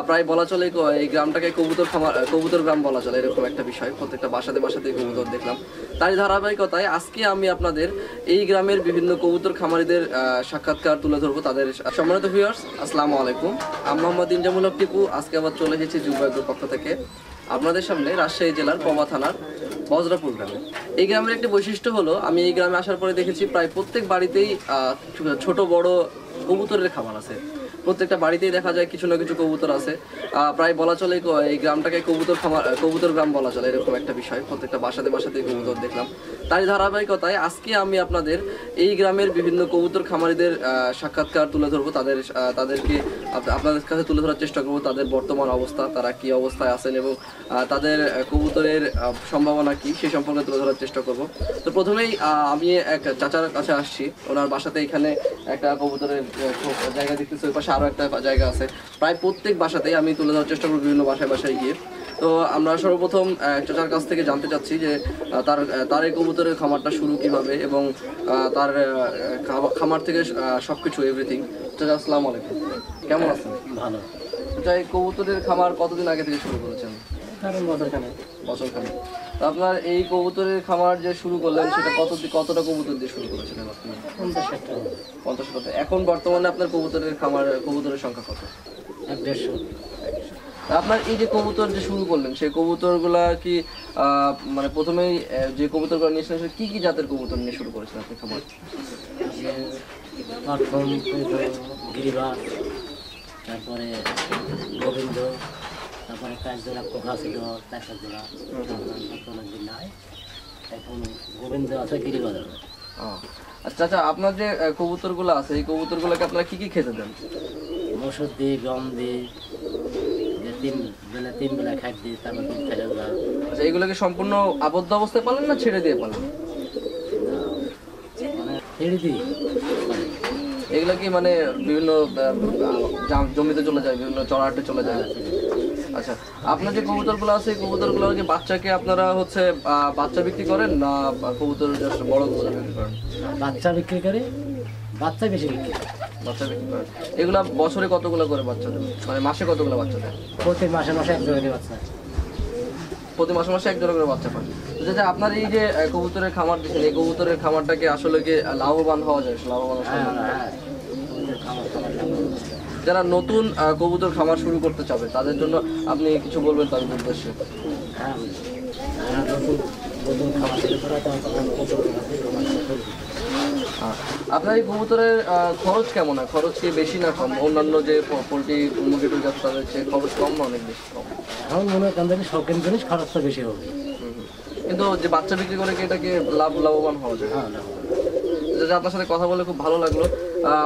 প্রায় বলা চলে এই গ্রামটাকে কবুতর গ্রাম বলা চলে, এরকম একটা বিষয়। প্রত্যেকটা বাসাতে কবুতর দেখলাম। তারই ধারাবাহিকতায় আজকে আমি আপনাদের এই গ্রামের বিভিন্ন কবুতর খামারিদের সাক্ষাৎকার তুলে ধরবো তাদের। সম্মানিত ভিউয়ার্স, আসসালামু আলাইকুম। আমি মোহাম্মদ ইনজামুল হক টিপু। আজকে আবার চলে এসেছি যুববায়ুর পক্ষ থেকে আপনাদের সামনে রাজশাহী জেলার পবা থানার বজরাপুর গ্রামে। এই গ্রামের একটি বৈশিষ্ট্য হলো, আমি এই গ্রামে আসার পরে দেখেছি প্রায় প্রত্যেক বাড়িতেই ছোট বড় কবুতরের খামার আছে। প্রত্যেকটা বাড়িতেই দেখা যায় কিছু না কিছু কবুতর আছে। প্রায় বলা চলে এই গ্রামটাকে কবুতর গ্রাম বলা চলে, এরকম একটা বিষয়। প্রত্যেকটা বাসাতে কবুতর দেখলাম। তারই ধারাবাহিকতায় আজকে আমি আপনাদের এই গ্রামের বিভিন্ন কবুতর খামারিদের সাক্ষাৎকার তুলে ধরবো তাদেরকে আপনাদের কাছে তুলে ধরার চেষ্টা করবো, তাদের বর্তমান অবস্থা, তারা কি অবস্থায় আছেন এবং তাদের কবুতরের সম্ভাবনা কি সেই সম্পর্কে তুলে ধরার চেষ্টা করব। তো প্রথমেই আমি এক চাচার কাছে আসছি, ওনার বাসাতে এখানে একটা কবুতরের জায়গা দেখতেছি, ওই পাশে আরও একটা জায়গা আছে। প্রায় প্রত্যেক বাসাতেই আমি তুলে ধরার চেষ্টা করবো বিভিন্ন বাসায় গিয়ে। তো আমরা সর্বপ্রথম চাচার কাছ থেকে জানতে চাচ্ছি যে তার এই কবুতরের খামারটা শুরু কিভাবে এবং তার খামার থেকে সবকিছু এভরিথিং। চাচা, আসসালামু আলাইকুম, কেমন আছেন? ভালো। চাচা, এই কবুতরের খামার কতদিন আগে থেকে শুরু করেছেন? বছরখানেক। তো আপনার এই কবুতরের খামার যে শুরু করলেন সেটা কতটা কবুতর দিয়ে শুরু করেছিলেন আপনি? 50টা। এখন বর্তমানে আপনার কবুতরের সংখ্যা কত? 150। আপনার এই যে কবুতর যে শুরু করলেন সেই কবুতরগুলা কি মানে প্রথমেই যে কবুতরগুলো নিয়েছিলেন সেটা কি জাতের কবুতর নিয়ে শুরু করেছেন আপনি খামার? গিরিবাস, তারপরে গোবিন্দ, তারপরে কাজজোড়া কোঠা ছিল, কাজজোড়া অনেকদিন নাই। এখন গোবিন্দ আছে, গিরিবাস আছে। আচ্ছা আচ্ছা, আপনার যে কবুতরগুলো আছে এই কবুতরগুলোকে আপনারা কি খেতে দেন? মসুর দিই, গম দিই, তিন বেলা খাট দিই, তারপর দুধ ফেলে যায়। আচ্ছা, এগুলোকে সম্পূর্ণ আবদ্ধ অবস্থায় পালেন না ছেড়ে দিয়ে পালেন? মানে ছেড়ে দিই। এগুলো কি মানে বিভিন্ন জমিতে চলে যায়, বিভিন্ন চড়াহাটে চলে যায়? আচ্ছা, আপনার যে কবুতরগুলো আছে এই কবুতরগুলো কি বাচ্চাকে আপনারা বাচ্চা বিক্রি করেন না কবুতর বড় কবুতর বিক্রি করেন? বাচ্চা বিক্রি করি, বাচ্চা বেশি বিক্রি করি। বাচ্চা বিক্রি করেন। এগুলা বছরে কতগুলো করে বাচ্চা দেন, মানে মাসে কতগুলো বাচ্চা দেন? প্রতি মাসে এক জোড়া করে বাচ্চা। প্রতি মাসে এক জোড়া করে বাচ্চা পান। তো আপনার এই যে কবুতরের খামার দিচ্ছেন, এই কবুতরের খামারটাকে আসলে কি লাভবান হওয়া যায়? যারা নতুন কবুতর খামার শুরু করতে চাবে তাদের জন্য আপনি কিছু বলবেন তাদের উদ্দেশ্যে? আপনার এই কবুতরের খরচ কেমন হয়? খরচ কি বেশি না কম? অন্যান্য যে পোলট্রি মুরগি টুরগি আছে তাদের চেয়ে খরচ কম না অনেক বেশি? কম। এখন মনে হয় তাদের শৌখিন জিনিস খরচটা বেশি হবে, কিন্তু যে বাচ্চা বিক্রি করে কি এটাকে লাভবান হওয়া যায়? আপনার সাথে কথা বলে খুব ভালো লাগলো।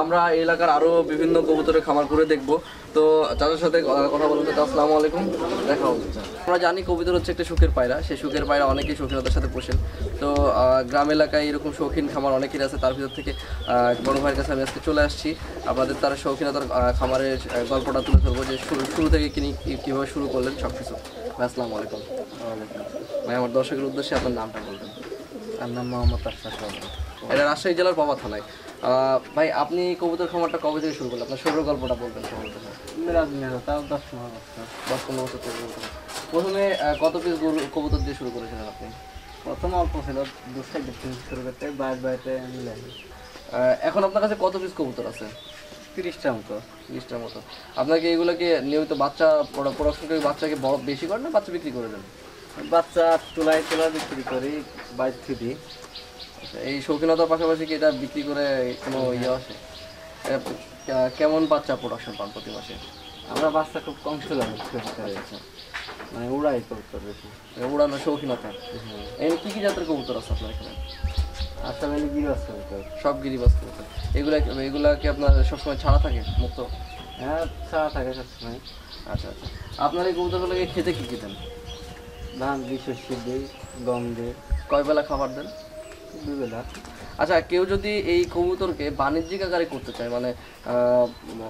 আমরা এই এলাকার আরো বিভিন্ন কবুতরের খামার ঘুরে দেখবো। তো তাদের সাথে কথা বলতে। আসসালামু আলাইকুম, দেখা হবে। আমরা জানি কবুতর হচ্ছে একটা শৌখিন পায়রা, সেই শৌখিন পায়রা অনেকেই শৌখিনতার সাথে পোষেন। তো গ্রাম এলাকায় এরকম শৌখিন খামার অনেকেই আছে, তার ভিতর থেকে বড় ভাইয়ের কাছে আমি আজকে চলে আসছি আপনাদের তার শৌখিনতার খামারের গল্পটা তুলে ধরবো, যে শুরু থেকে কীভাবে শুরু করলেন সব কিছু। আসসালামু আলাইকুম। ভাই, আমার দর্শকের উদ্দেশ্যে আপনার নামটা বলবেন? তার নাম মোহাম্মদ আশরাফ। এটা রাজশাহী জেলার পবা থানায়। ভাই, আপনি কবুতর খামারটা কবে থেকে শুরু করলেন? আপনার শুরুর গল্পটা বলবেন। তাও 10-15 বছর। প্রথমে কত পিস কবুতর দিয়ে শুরু করেছিলেন আপনি? প্রথম অল্প ছিল, 2 শুরু করতে বাড়িতে মিলে। এখন আপনার কাছে কত পিস কবুতর আছে? 30টার মতো। 30টার মতো। আপনাকে এগুলোকে নিয়মিত বাচ্চা প্রোডাকশন করে বাচ্চাকে বড় বেশি করেন না বাচ্চা বিক্রি করে দেন? বাচ্চা তোলা বিক্রি করি, বাইরে থেকে। এই শৌখিনতার পাশাপাশি কি এটা বিক্রি করে কোনো ইয়ে আসে? কেমন বাচ্চা প্রোডাকশন পান প্রতি মাসে? আমরা বাচ্চা খুব কম ছিল, মানে উড়াই কবুতর বেশি। উড়ানো শৌখিনতা। এমনি কি জাতের কবুতর আছে আপনার এখানে? আসলে গিরিবাস কবুতর। সব গিরিবাস কবুতর। এগুলা কি আপনার সবসময় ছাড়া থাকে মুক্ত? হ্যাঁ, ছাড়া থাকে সবসময়। আচ্ছা আচ্ছা, আপনার এই কবুতরগুলোকে খেতে কি দেন? ধান দিই, শস্য দিই, গম দিই। কয় বেলা খাবার দেন? 2 বেলা। আচ্ছা, কেউ যদি এই কবুতরকে বাণিজ্যিক আকারে করতে চায়, মানে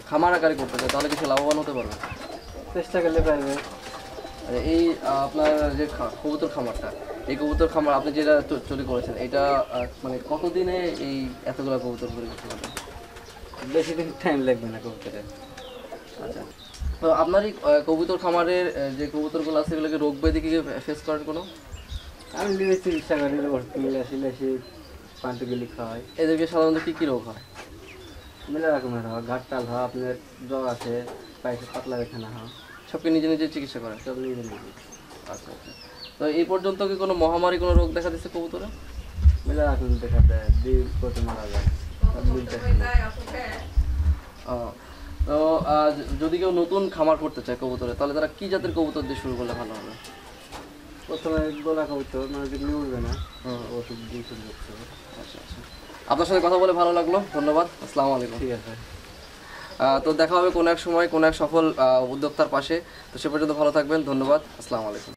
খামার আকারে করতে চায়, তাহলে কিছু লাভবান হতে পারবে? চেষ্টা করলে পারবে। এই আপনার যে কবুতর খামারটা, এই কবুতর খামার আপনি যেটা তৈরি করেছেন, এটা মানে কতদিনে এই এতগুলো কবুতর করে করতে পারবেন? বেশি দিন টাইম লাগবে না কবুতরে। আচ্ছা, তো আপনার এই কবুতর খামারের যে কবুতরগুলো আছে এগুলোকে রোগ ব্যাধি কি ফেস করেন কোনো? আমি নিজে চিকিৎসা করি, ভর্তি মিলাসি পান্টুগুলি খাওয়াই। এদেরকে সাধারণত কি কি রোগ হয়? মেলা রকমের হয়, ঘাটটাল হয়, আপনার জ্বর আছে, পায়েসে পাতলা বেখানা হয়, সবকে নিজে নিজে চিকিৎসা করেন? সব নিজে নিজে। আচ্ছা আচ্ছা। তো এই পর্যন্ত কি কোনো মহামারী কোনো রোগ দেখা দিচ্ছে কবুতরে? মেলা রকম দেখা দেয়, দুই করতে মারা যায়, সব মিলতে ও, তো যদি কেউ নতুন খামার করতে চায় কবুতরে তাহলে তারা কি জাতের কবুতর দিয়ে শুরু করলে ভালো হবে? প্রথমে গোলা কবুতর মানে যেগুলি উঠবে না ওষুধ দিয়ে শুরু করতে হবে। আচ্ছা আচ্ছা। আপনার সাথে কথা বলে ভালো লাগলো, ধন্যবাদ, আসসালামু আলাইকুম। ঠিক আছে। তো দেখা হবে কোনো এক সময় কোনো এক সফল উদ্যোক্তার পাশে। তো সে পর্যন্ত ভালো থাকবেন, ধন্যবাদ, আসসালামু আলাইকুম।